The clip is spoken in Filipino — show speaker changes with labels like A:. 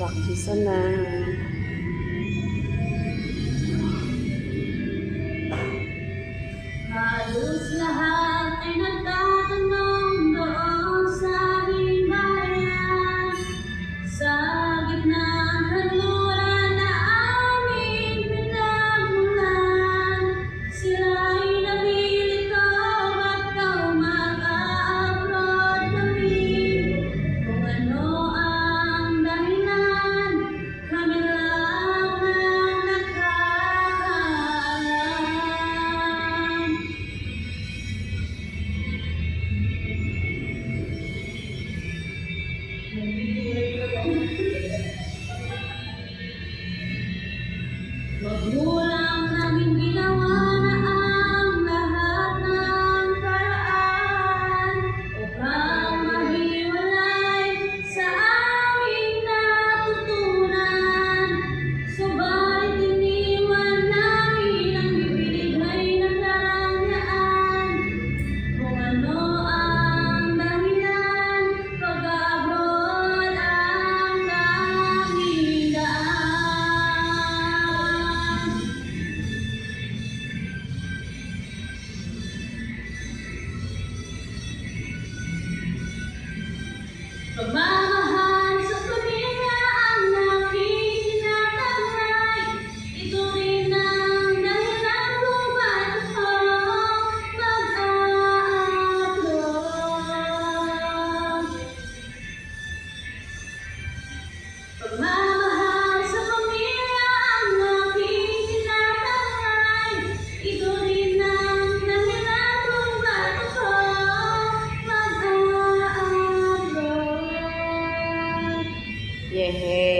A: Practice na.
B: Halos lahat ay nagtatanong doon sa aming bayan. Sa gitna ng kanluran na aming pinagmulan, sila'y nalilito, ba't daw mag-a-abroad kami? Kung ano ang dahilan, kami lang ang nakakaalam. Magulang namin ginawa na ang lahat ng paraan upang mahiwalay sa aming natutunan. Subalit iniwan namin ang ibinigay na karangyaan. Kung ano ang dahilan, pag-abroad ang aming daan. Pagmamahal sa pamilya ang aking tinatangay. Ito rin ang dahilan kung ba't ako mag-a-abroad. Pagmamahal sa pamilya ang aking tinatangay. Ito rin ang dahilan kung ba't ako mag-a-abroad.
A: Yehey!